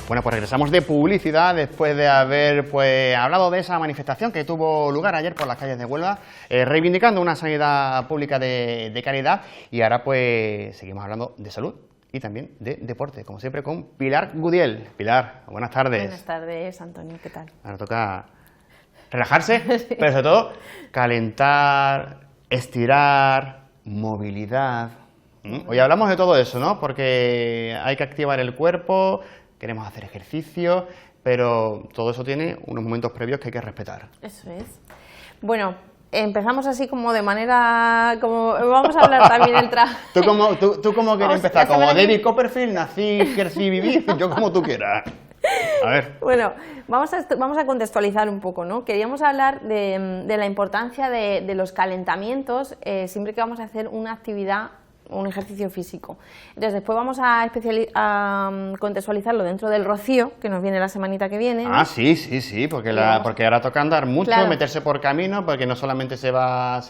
Bueno, pues regresamos de publicidad después de haber hablado de esa manifestación que tuvo lugar ayer por las calles de Huelva, reivindicando una sanidad pública de calidad, y ahora pues seguimos hablando de salud y también de deporte, como siempre con Pilar Gudiel. Pilar, buenas tardes. Buenas tardes, Antonio, ¿qué tal? Ahora toca relajarse, sí, pero sobre todo calentar, estirar, movilidad. Hoy hablamos de todo eso, ¿no? Porque hay que activar el cuerpo, queremos hacer ejercicio, pero todo eso tiene unos momentos previos que hay que respetar. Eso es. Bueno, empezamos así como de manera... como vamos a hablar también del trabajo. ¿Tú cómo quieres empezar? ¿Como David Copperfield, nací, crecí, viví? Yo como tú quieras. A ver. Bueno, vamos a contextualizar un poco, ¿no? Queríamos hablar de la importancia de los calentamientos siempre que vamos a hacer una actividad, un ejercicio físico. Entonces después vamos a contextualizarlo dentro del rocío, que nos viene la semanita que viene, ¿no? Ah, sí, porque ahora toca andar mucho, claro, meterse por camino, porque no solamente se va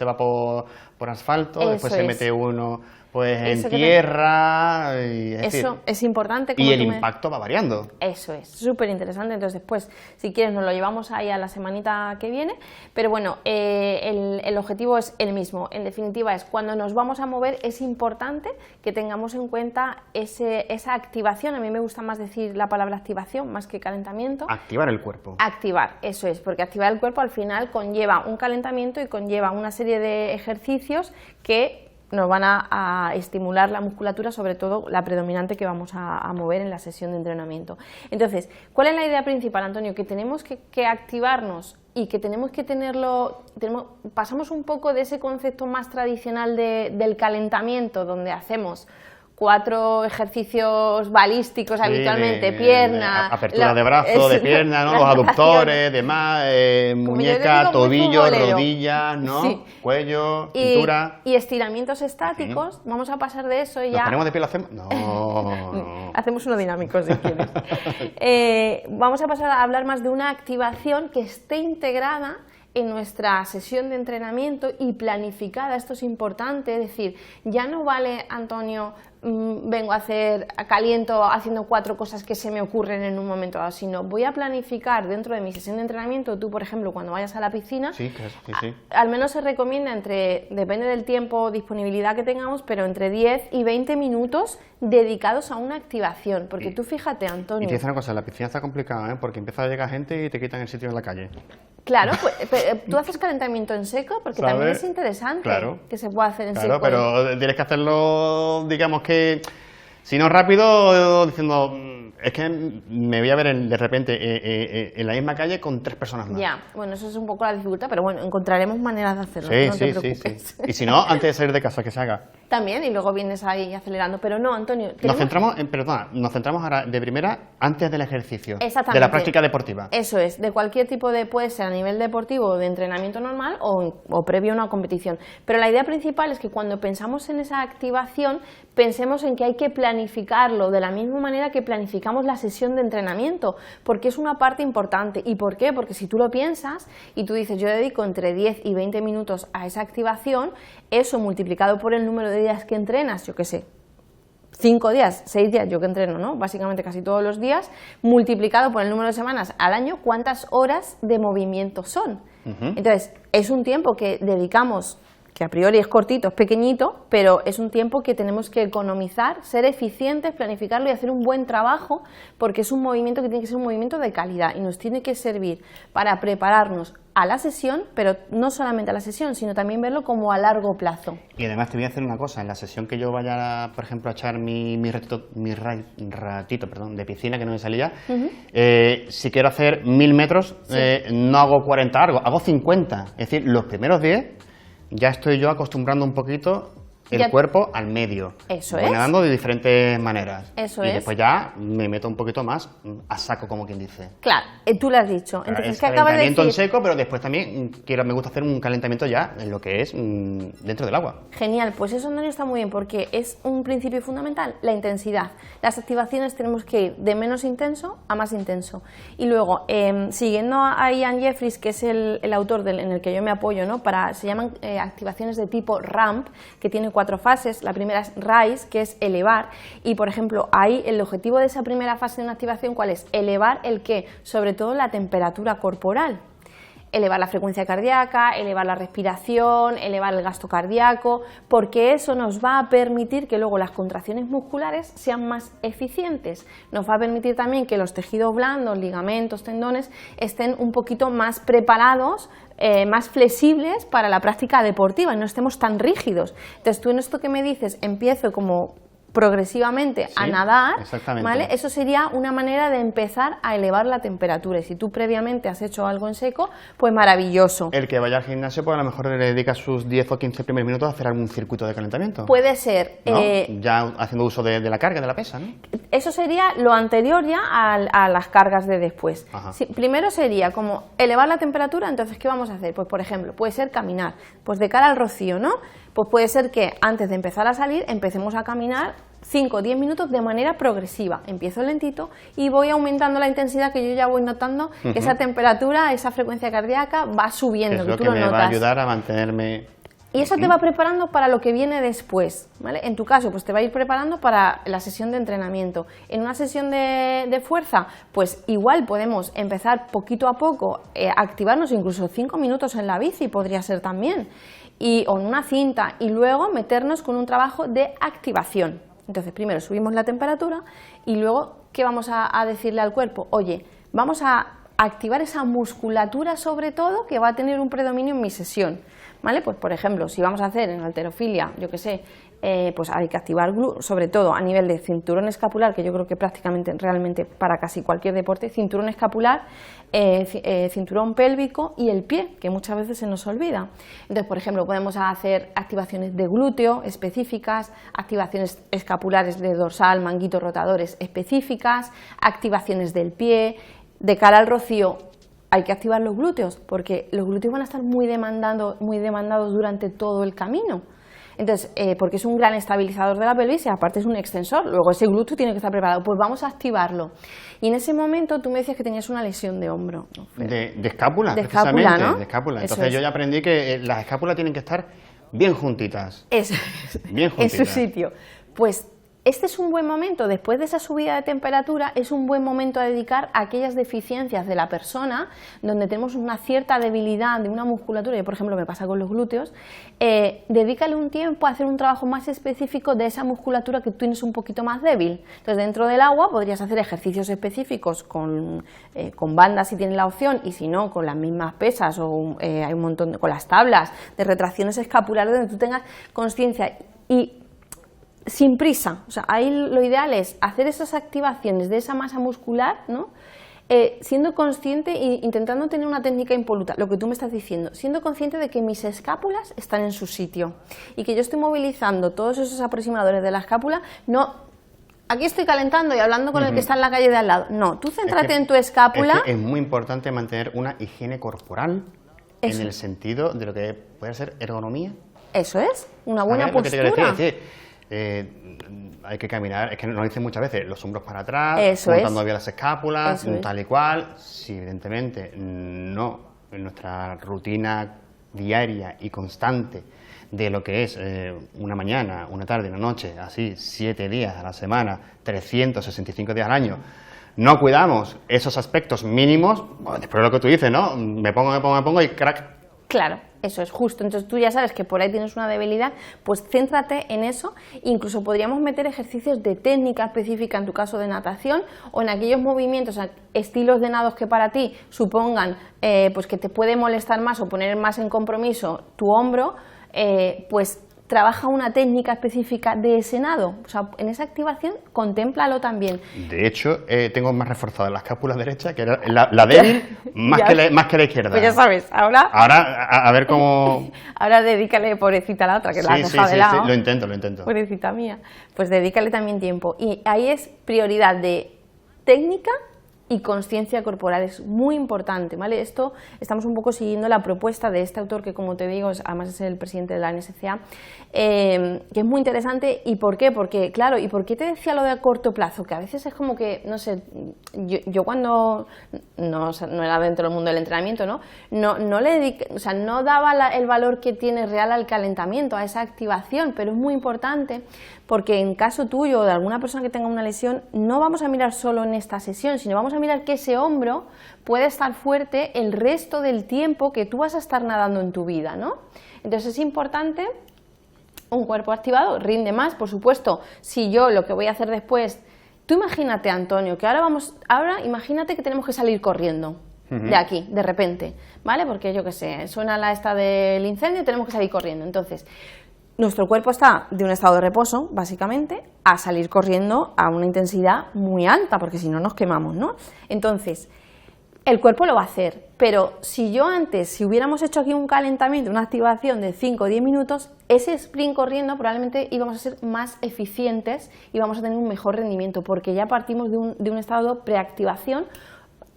por asfalto, eso después se mete uno pues en tierra, eso es importante. Y el impacto va variando. Eso es, súper interesante. Entonces después, si quieres, nos lo llevamos ahí a la semanita que viene, pero bueno, el objetivo es el mismo. En definitiva, es cuando nos vamos a mover, es importante que tengamos en cuenta esa activación. A mí me gusta más decir la palabra activación más que calentamiento. Activar el cuerpo. Activar, eso es, porque activar el cuerpo al final conlleva un calentamiento y conlleva una serie de ejercicios que nos van a estimular la musculatura, sobre todo la predominante que vamos a mover en la sesión de entrenamiento. Entonces, ¿cuál es la idea principal, Antonio? Que tenemos que activarnos y que tenemos que pasamos un poco de ese concepto más tradicional del calentamiento, donde hacemos 4 ejercicios balísticos habitualmente, pierna... apertura de brazo, de pierna, ¿no? Los aductores, demás, muñeca, tobillo, rodillas, ¿no? Sí. Cuello, cintura... Y estiramientos estáticos, vamos a pasar de eso y ya... ¿Nos ponemos de pie, lo hacemos? No. Hacemos uno dinámico, si quieres. Vamos a pasar a hablar más de una activación que esté integrada en nuestra sesión de entrenamiento y planificada. Esto es importante, es decir, ya no vale, Antonio, vengo a caliento haciendo 4 cosas que se me ocurren en un momento dado, sino voy a planificar dentro de mi sesión de entrenamiento. Tú, por ejemplo, cuando vayas a la piscina, sí. Al menos se recomienda depende del tiempo, disponibilidad que tengamos, pero entre 10 y 20 minutos dedicados a una activación, porque tú fíjate, Antonio... Y te dice una cosa, la piscina está complicada, ¿eh? Porque empieza a llegar gente y te quitan el sitio en la calle. Claro, pues, tú haces calentamiento en seco, porque ¿sabes? También es interesante, claro, que se pueda hacer en seco. Claro, pero tienes que hacerlo, digamos que, si no rápido, diciendo, es que me voy a ver de repente en la misma calle con 3 personas más. Ya, bueno, eso es un poco la dificultad, pero bueno, encontraremos maneras de hacerlo, no te preocupes. Sí. Y si no, antes de salir de casa, que se haga. También, y luego vienes ahí acelerando, pero no, Antonio... Nos centramos ahora de primera antes del ejercicio, exactamente, de la práctica deportiva. Eso es, de cualquier tipo puede ser a nivel deportivo o de entrenamiento normal o previo a una competición. Pero la idea principal es que cuando pensamos en esa activación, pensemos en que hay que planificarlo de la misma manera que planificamos la sesión de entrenamiento, porque es una parte importante. ¿Y por qué? Porque si tú lo piensas y tú dices, yo dedico entre 10 y 20 minutos a esa activación, eso multiplicado por el número de días que entrenas, yo qué sé, 5 días, 6 días, yo que entreno, ¿no? Básicamente casi todos los días, multiplicado por el número de semanas al año, ¿cuántas horas de movimiento son? Entonces, es un tiempo que dedicamos, que a priori es cortito, es pequeñito, pero es un tiempo que tenemos que economizar, ser eficientes, planificarlo y hacer un buen trabajo, porque es un movimiento que tiene que ser un movimiento de calidad y nos tiene que servir para prepararnos a la sesión, pero no solamente a la sesión, sino también verlo como a largo plazo. Y además te voy a hacer una cosa, en la sesión que yo vaya, por ejemplo, a echar mi ratito de piscina, que no me salía, si quiero hacer 1000 metros, no hago 40 hago 50, es decir, los primeros 10 ya estoy yo acostumbrando un poquito el cuerpo al medio. Eso voy nadando de diferentes maneras. Eso y es. Después ya me meto un poquito más a saco, como quien dice. Claro, tú lo has dicho. Entonces, es calentamiento en seco, pero después también me gusta hacer un calentamiento ya en lo que es dentro del agua. Genial, pues eso, Antonio, está muy bien, porque es un principio fundamental, la intensidad. Las activaciones tenemos que ir de menos intenso a más intenso. Y luego, siguiendo a Ian Jeffries, que es el autor en el que yo me apoyo, ¿no? Se llaman activaciones de tipo RAMP, que tiene 4 fases. La primera es Rise, que es elevar, y por ejemplo, ahí el objetivo de esa primera fase de una activación, ¿cuál es? Elevar el qué, sobre todo la temperatura corporal. Elevar la frecuencia cardíaca, elevar la respiración, elevar el gasto cardíaco, porque eso nos va a permitir que luego las contracciones musculares sean más eficientes. Nos va a permitir también que los tejidos blandos, ligamentos, tendones, estén un poquito más preparados, más flexibles para la práctica deportiva y no estemos tan rígidos. Entonces tú en esto que me dices, empiezo como progresivamente a nadar, ¿vale? Eso sería una manera de empezar a elevar la temperatura, y si tú previamente has hecho algo en seco, pues maravilloso. El que vaya al gimnasio, pues a lo mejor le dedica sus 10 o 15 primeros minutos a hacer algún circuito de calentamiento. Puede ser. ¿No? Ya haciendo uso de la carga, de la pesa, ¿no? Eso sería lo anterior ya a las cargas de después. Sí, primero sería como elevar la temperatura, entonces ¿qué vamos a hacer? Pues por ejemplo, puede ser caminar, pues de cara al rocío, ¿no? Pues puede ser que antes de empezar a salir empecemos a caminar 5 o 10 minutos de manera progresiva. Empiezo lentito y voy aumentando la intensidad, que yo ya voy notando que esa temperatura, esa frecuencia cardíaca va subiendo. Es lo que me va a ayudar a mantenerme. Y eso te va preparando para lo que viene después, ¿vale? En tu caso, pues te va a ir preparando para la sesión de entrenamiento. En una sesión de fuerza, pues igual podemos empezar poquito a poco, activarnos incluso 5 minutos en la bici, podría ser también, o en una cinta, y luego meternos con un trabajo de activación. Entonces, primero subimos la temperatura y luego, ¿qué vamos a decirle al cuerpo? Oye, vamos a activar esa musculatura sobre todo que va a tener un predominio en mi sesión, ¿vale? Pues por ejemplo, si vamos a hacer en halterofilia, yo que sé, pues hay que activar sobre todo a nivel de cinturón escapular, que yo creo que prácticamente realmente para casi cualquier deporte, cinturón escapular, cinturón pélvico y el pie, que muchas veces se nos olvida. Entonces, por ejemplo, podemos hacer activaciones de glúteo específicas, activaciones escapulares de dorsal, manguitos rotadores específicas, activaciones del pie. De cara al rocío hay que activar los glúteos, porque los glúteos van a estar muy demandados durante todo el camino. Entonces, porque es un gran estabilizador de la pelvis y aparte es un extensor, luego ese glúteo tiene que estar preparado, pues vamos a activarlo. Y en ese momento tú me decías que tenías una lesión de hombro. ¿No? De escápula, de precisamente, escápula, ¿no? De escápula. Entonces yo ya aprendí que las escápulas tienen que estar bien juntitas. Bien juntitas. En su sitio. Pues este es un buen momento, después de esa subida de temperatura, es un buen momento a dedicar a aquellas deficiencias de la persona, donde tenemos una cierta debilidad de una musculatura, yo por ejemplo me pasa con los glúteos, dedícale un tiempo a hacer un trabajo más específico de esa musculatura que tú tienes un poquito más débil. Entonces dentro del agua podrías hacer ejercicios específicos con bandas si tienes la opción, y si no, con las mismas pesas, o hay un montón con las tablas de retracciones escapulares donde tú tengas conciencia y sin prisa. O sea, ahí lo ideal es hacer esas activaciones de esa masa muscular, ¿no? Siendo consciente e intentando tener una técnica impoluta, lo que tú me estás diciendo, siendo consciente de que mis escápulas están en su sitio y que yo estoy movilizando todos esos aproximadores de la escápula, no, aquí estoy calentando y hablando con el que está en la calle de al lado. No, tú céntrate en tu escápula. Es muy importante mantener una higiene corporal en el sentido de lo que puede ser ergonomía. Eso es, una buena postura. Lo que te quiero decir, hay que caminar, es que nos dicen muchas veces, los hombros para atrás, montando bien las escápulas, tal y cual. Si evidentemente no, en nuestra rutina diaria y constante de lo que es una mañana, una tarde, una noche, así 7 días a la semana, 365 días al año, no cuidamos esos aspectos mínimos, bueno, después de lo que tú dices, ¿no? Me pongo y crack. Claro, eso es justo. Entonces tú ya sabes que por ahí tienes una debilidad, pues céntrate en eso. Incluso podríamos meter ejercicios de técnica específica, en tu caso de natación, o en aquellos movimientos, estilos de nados que para ti supongan pues que te puede molestar más o poner más en compromiso tu hombro, pues trabaja una técnica específica de ese nado. O sea, en esa activación, contémplalo también. De hecho, tengo más reforzada la escápula derecha, que era la débil, más que la izquierda. Pues ya sabes, ahora a ver cómo. Ahora dedícale, pobrecita, a la otra, que la has dejado de lado. Sí, lo intento. Pobrecita mía. Pues dedícale también tiempo. Y ahí es prioridad de técnica y conciencia corporal. Es muy importante, ¿vale? Esto estamos un poco siguiendo la propuesta de este autor que, como te digo, además es el presidente de la NSCA, que es muy interesante. ¿Y por qué? Porque, claro, ¿y por qué te decía lo de a corto plazo? Que a veces es como que, no sé, yo cuando no era dentro del mundo del entrenamiento, no le dediqué, o sea, no daba el valor que tiene real al calentamiento, a esa activación, pero es muy importante porque en caso tuyo o de alguna persona que tenga una lesión, no vamos a mirar solo en esta sesión, sino vamos a mirar que ese hombro puede estar fuerte el resto del tiempo que tú vas a estar nadando en tu vida, ¿no? Entonces es importante un cuerpo activado, rinde más, por supuesto. Si yo lo que voy a hacer después, tú imagínate, Antonio, que ahora imagínate que tenemos que salir corriendo de aquí, de repente, ¿vale? Porque yo qué sé, suena la esta del incendio y tenemos que salir corriendo. Entonces, nuestro cuerpo está de un estado de reposo, básicamente, a salir corriendo a una intensidad muy alta, porque si no nos quemamos, ¿no? Entonces, el cuerpo lo va a hacer, pero si hubiéramos hecho aquí un calentamiento, una activación de 5 o 10 minutos, ese sprint corriendo probablemente íbamos a ser más eficientes y vamos a tener un mejor rendimiento, porque ya partimos de un estado de preactivación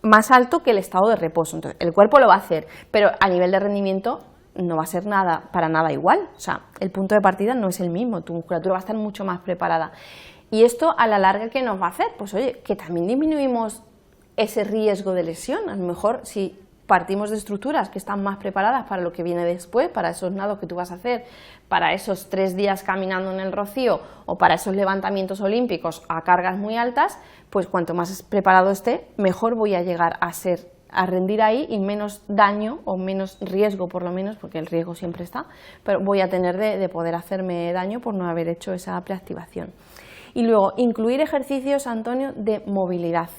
más alto que el estado de reposo. Entonces, el cuerpo lo va a hacer, pero a nivel de rendimiento no va a ser para nada igual. O sea, el punto de partida no es el mismo, tu musculatura va a estar mucho más preparada. Y esto a la larga, ¿qué nos va a hacer? Pues oye, que también disminuimos ese riesgo de lesión. A lo mejor si partimos de estructuras que están más preparadas para lo que viene después, para esos nados que tú vas a hacer, para esos 3 días caminando en el Rocío o para esos levantamientos olímpicos a cargas muy altas, pues cuanto más preparado esté, mejor voy a llegar a rendir ahí y menos daño o menos riesgo, por lo menos, porque el riesgo siempre está, pero voy a tener de poder hacerme daño por no haber hecho esa preactivación. Y luego, incluir ejercicios, Antonio, de movilidad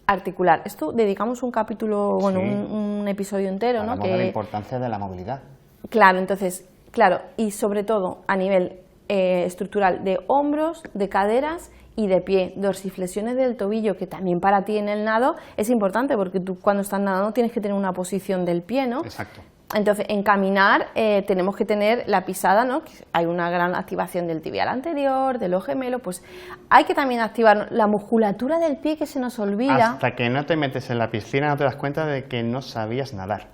articular. Esto dedicamos un capítulo, bueno, Sí. un episodio entero, ¿no? Hablamos de la importancia de la movilidad. Claro, entonces, claro, y sobre todo a nivel estructural de hombros, de caderas y de pie, dorsiflexiones del tobillo, que también para ti en el nado es importante porque tú cuando estás nadando tienes que tener una posición del pie, ¿no? Exacto. Entonces, en caminar tenemos que tener la pisada, ¿no? Hay una gran activación del tibial anterior, de los gemelos, pues hay que también activar la musculatura del pie que se nos olvida. Hasta que no te metes en la piscina no te das cuenta de que no sabías nadar.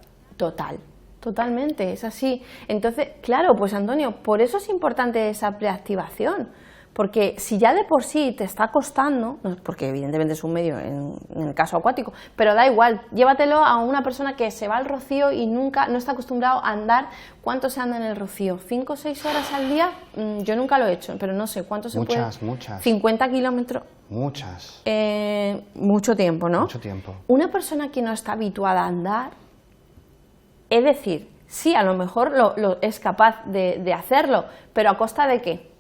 Totalmente, es así. Entonces, claro, pues Antonio, por eso es importante esa preactivación. Porque si ya de por sí te está costando, porque evidentemente es un medio en el caso acuático, pero da igual, llévatelo a una persona que se va al Rocío y no está acostumbrado a andar. ¿Cuánto se anda en el Rocío? ¿5 o 6 horas al día? Yo nunca lo he hecho, pero no sé, ¿cuánto se puede? Muchas. 50 kilómetros. Muchas. Mucho tiempo, ¿no? Mucho tiempo. Una persona que no está habituada a andar, es decir, sí, a lo mejor es capaz de hacerlo, pero ¿a costa de qué?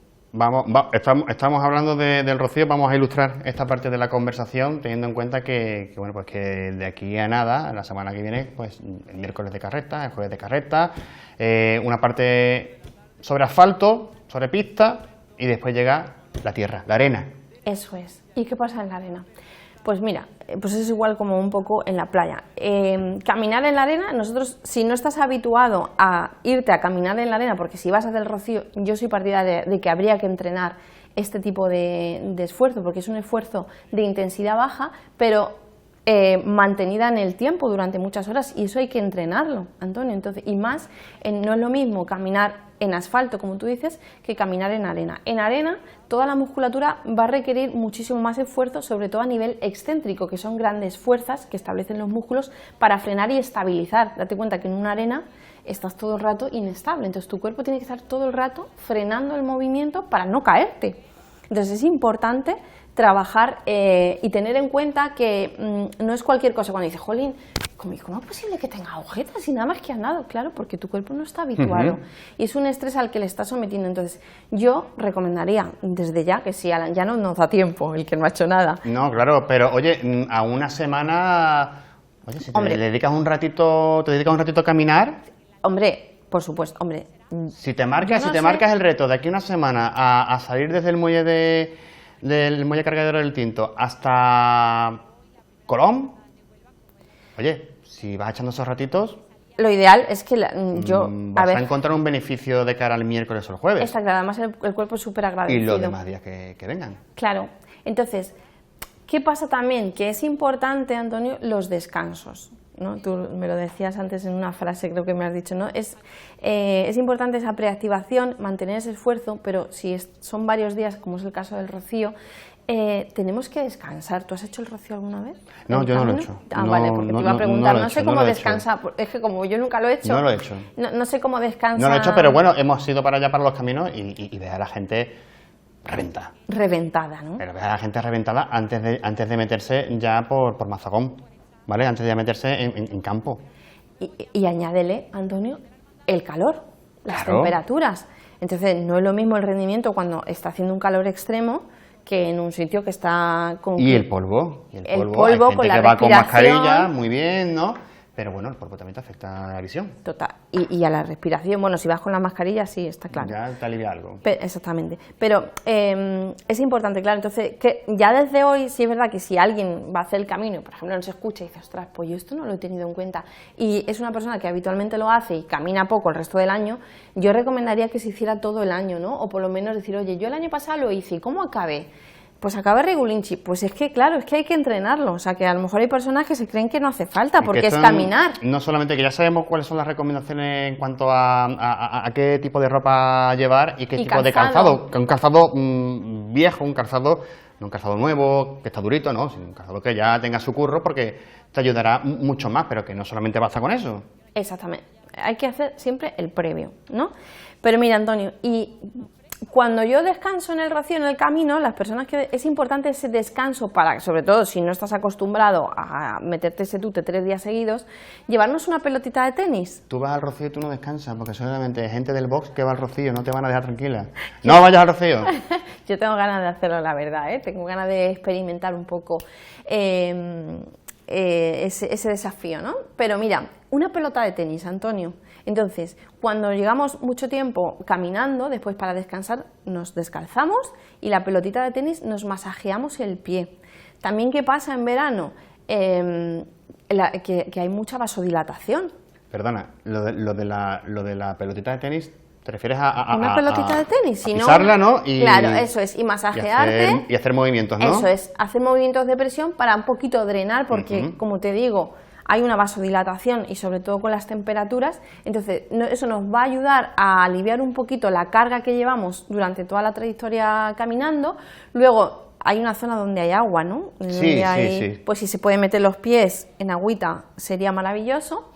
Estamos hablando del Rocío, vamos a ilustrar esta parte de la conversación teniendo en cuenta que de aquí a nada, la semana que viene, pues el miércoles de carreta, el jueves de carreta, una parte sobre asfalto, sobre pista y después llega la tierra, la arena. Eso es. ¿Y qué pasa en la arena? Pues mira, pues es igual como un poco en la playa. Caminar en la arena, nosotros, si no estás habituado a irte a caminar en la arena, porque si vas a hacer el Rocío, yo soy partidaria de que habría que entrenar este tipo de esfuerzo, porque es un esfuerzo de intensidad baja, pero mantenida en el tiempo durante muchas horas, y eso hay que entrenarlo, Antonio. Entonces, y más, no es lo mismo caminar en asfalto, como tú dices, que caminar en arena. En arena, toda la musculatura va a requerir muchísimo más esfuerzo, sobre todo a nivel excéntrico, que son grandes fuerzas que establecen los músculos para frenar y estabilizar. Date cuenta que en una arena estás todo el rato inestable, entonces tu cuerpo tiene que estar todo el rato frenando el movimiento para no caerte. Entonces es importante trabajar y tener en cuenta que no es cualquier cosa. Cuando dices, jolín, ¿cómo es posible que tenga agujetas y nada más que has nadado? Claro, porque tu cuerpo no está habituado y es un estrés al que le estás sometiendo. Entonces yo recomendaría desde ya, que si ya no nos da tiempo el que no ha hecho nada. No, claro, pero oye, a una semana, oye, si te dedicas un ratito a caminar. Hombre, por supuesto, hombre. Si te marcas el reto de aquí a una semana a salir desde el muelle del muelle cargadero del Tinto hasta Colón, oye, si vas echando esos ratitos, lo ideal es que vas a encontrar un beneficio de cara al miércoles o el jueves. Está claro, además el cuerpo es súper agradecido. Y los demás días que vengan. Claro, entonces, ¿Qué pasa también? Que es importante, Antonio, los descansos, ¿no? Tú me lo decías antes en una frase, creo que me has dicho, ¿no? Es importante esa preactivación, mantener ese esfuerzo, pero si son varios días, como es el caso del rocío, tenemos que descansar. ¿Tú has hecho el rocío alguna vez? No, yo no lo he hecho. Vale, porque te iba a preguntar, no sé cómo descansa, es que como yo nunca lo he hecho. No lo he hecho. No sé cómo descansa. No lo he hecho, pero bueno, hemos ido para allá, para los caminos, y ves a la gente reventada. Reventada, ¿no? Pero ves a la gente reventada antes de meterse ya por Mazagón, ¿vale? Antes de ya meterse en campo. Y añádele, Antonio, el calor, las Claro. temperaturas. Entonces, no es lo mismo el rendimiento cuando está haciendo un calor extremo que en un sitio que está con... Y el polvo. Y El Hay polvo gente con la que va con respiración. mascarilla, muy bien, ¿no? Pero bueno, el polvo también te afecta a la visión. Total. Y a la respiración, bueno, si vas con la mascarilla, sí, está claro. Ya te alivia algo. Exactamente. Pero es importante, claro. Entonces, que ya desde hoy, sí es verdad que si alguien va a hacer el camino y, por ejemplo, nos escucha y dice, ostras, pues yo esto no lo he tenido en cuenta, y es una persona que habitualmente lo hace y camina poco el resto del año, yo recomendaría que se hiciera todo el año, ¿no? O por lo menos decir, oye, yo el año pasado lo hice, ¿y cómo acabé? Pues acaba regulinchi. Pues es que, claro, es que hay que entrenarlo. O sea, que a lo mejor hay personas que se creen que no hace falta, porque es caminar. No solamente que ya sabemos cuáles son las recomendaciones en cuanto a qué tipo de ropa llevar y qué tipo de calzado. Un calzado viejo, un calzado, no un calzado nuevo, que está durito, no, sino un calzado que ya tenga su curro, porque te ayudará mucho más, pero que no solamente basta con eso. Exactamente. Hay que hacer siempre el previo, ¿no? Pero mira, Antonio, y cuando yo descanso en el rocío, en el camino, las personas que es importante ese descanso para, sobre todo si no estás acostumbrado a meterte ese tute 3 días seguidos, llevarnos una pelotita de tenis. Tú vas al rocío y tú no descansas, porque solamente hay gente del box que va al rocío, no te van a dejar tranquila. No vayas al rocío. Yo tengo ganas de hacerlo, la verdad, ¿eh? Tengo ganas de experimentar un poco ese desafío, ¿no? Pero mira, una pelota de tenis, Antonio. Entonces, cuando llegamos mucho tiempo caminando, después para descansar nos descalzamos y la pelotita de tenis nos masajeamos el pie. También, ¿qué pasa en verano? Que hay mucha vasodilatación. Perdona, lo de la pelotita de tenis, ¿te refieres a una pelotita de tenis? Si pisarla, ¿no? Claro, eso es, y masajearte. Y hacer movimientos, ¿no? Eso es, hacer movimientos de presión para un poquito drenar, porque, como te digo, hay una vasodilatación y sobre todo con las temperaturas, entonces eso nos va a ayudar a aliviar un poquito la carga que llevamos durante toda la trayectoria caminando. Luego hay una zona donde hay agua, ¿no? Sí. Pues si se puede meter los pies en agüita sería maravilloso,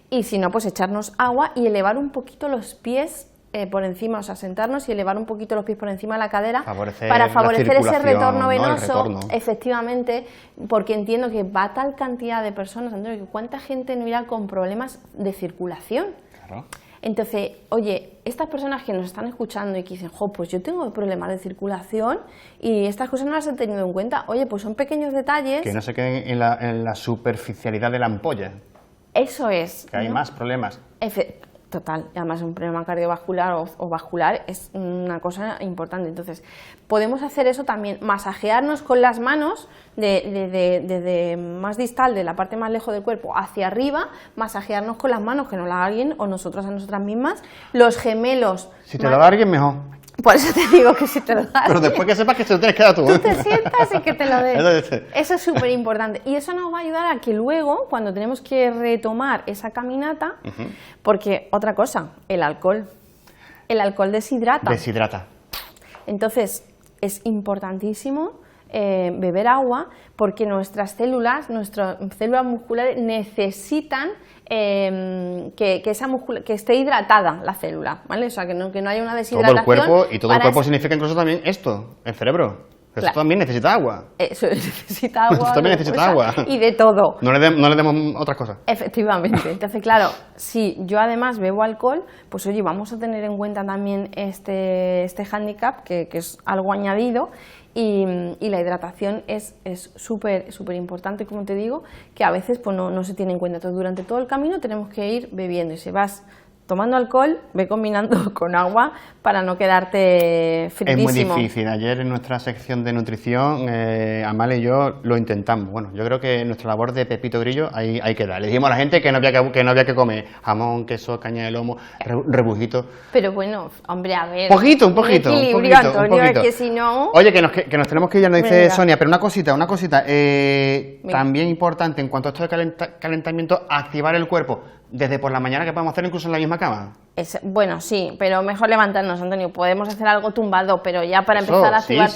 y si no, pues echarnos agua y elevar un poquito los pies por encima, o sea, sentarnos y elevar un poquito los pies por encima de la cadera para favorecer ese retorno venoso, ¿no? Efectivamente, porque entiendo que va tal cantidad de personas, Antonio, que cuánta gente no irá con problemas de circulación. Claro. Entonces, oye, estas personas que nos están escuchando y que dicen, jo, pues yo tengo problemas de circulación y estas cosas no las he tenido en cuenta, oye, pues son pequeños detalles. Que no se queden en la superficialidad de la ampolla. Eso es. Que hay más problemas. Total, además un problema cardiovascular o vascular es una cosa importante. Entonces, podemos hacer eso también, masajearnos con las manos desde más distal, de la parte más lejos del cuerpo, hacia arriba, masajearnos con las manos, que nos lo haga alguien o nosotros a nosotras mismas, los gemelos. Si te lo da alguien, mejor. Por eso te digo que si te lo das. Pero después que sepas que se lo tienes que dar tú. Tú te sientas y que te lo des. Eso es súper importante. Y eso nos va a ayudar a que luego, cuando tenemos que retomar esa caminata, porque otra cosa, el alcohol. El alcohol deshidrata. Deshidrata. Entonces, es importantísimo beber agua, porque nuestras células musculares necesitan que esté hidratada la célula, ¿vale? O sea, que no haya una deshidratación. Todo el cuerpo, y todo el cuerpo significa incluso también esto, el cerebro. Eso claro. También necesita agua. Eso necesita agua. Eso también necesita agua. Y de todo. No le demos otras cosas. Efectivamente. Entonces, claro, si yo además bebo alcohol, pues oye, vamos a tener en cuenta también este hándicap, que es algo añadido, y la hidratación es súper importante, como te digo, que a veces pues no se tiene en cuenta. Entonces, durante todo el camino tenemos que ir bebiendo, y si vas tomando alcohol, ve combinando con agua para no quedarte fritísimo. Es muy difícil. Ayer en nuestra sección de nutrición, Amalia y yo lo intentamos. Bueno, yo creo que nuestra labor de Pepito Grillo hay que dar. Le dijimos a la gente que no había que comer jamón, queso, caña de lomo, rebujito. Pero bueno, hombre, a ver. Un poquito. Antonio, que si no... Oye, que nos tenemos que ir, ya nos dice Venga. Sonia, pero una cosita. También importante en cuanto a esto de calentamiento, activar el cuerpo desde por la mañana, que podemos hacer incluso en la misma cama. Bueno, sí, pero mejor levantarnos, Antonio. Podemos hacer algo tumbado, pero ya para empezar a activar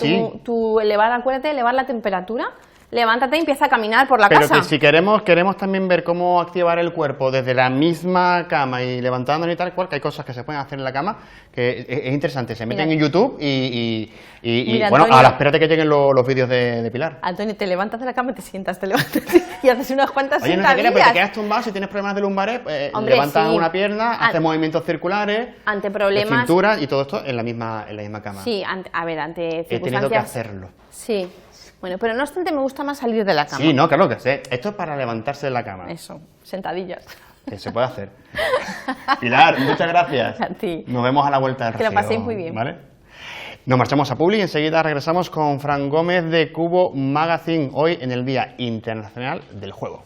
elevar la temperatura, levántate y empieza a caminar por la casa. Pero que si queremos también ver cómo activar el cuerpo desde la misma cama y levantándonos y tal cual, que hay cosas que se pueden hacer en la cama, que es interesante. Se meten en YouTube Mira, bueno, Antonio, ahora espérate que lleguen los vídeos de Pilar. Antonio, te levantas de la cama y te sientas, y haces unas cuantas Oye, no te quedas, pero te quedas tumbado si tienes problemas de lumbares, levantas una pierna, haces movimientos circulares, ante problemas, de cintura y todo esto en la misma cama. Sí, ante circunstancias. He tenido que hacerlo. Sí. Bueno, pero no obstante me gusta más salir de la cama. Sí, no, claro que sé. Esto es para levantarse de la cama. Eso, sentadillas. Que se puede hacer. Pilar, muchas gracias. A ti. Nos vemos a la vuelta del Que lo Rocío, paséis muy bien. ¿vale? Nos marchamos a Publi y enseguida regresamos con Fran Gómez de Cubo Magazine, hoy en el Día Internacional del Juego.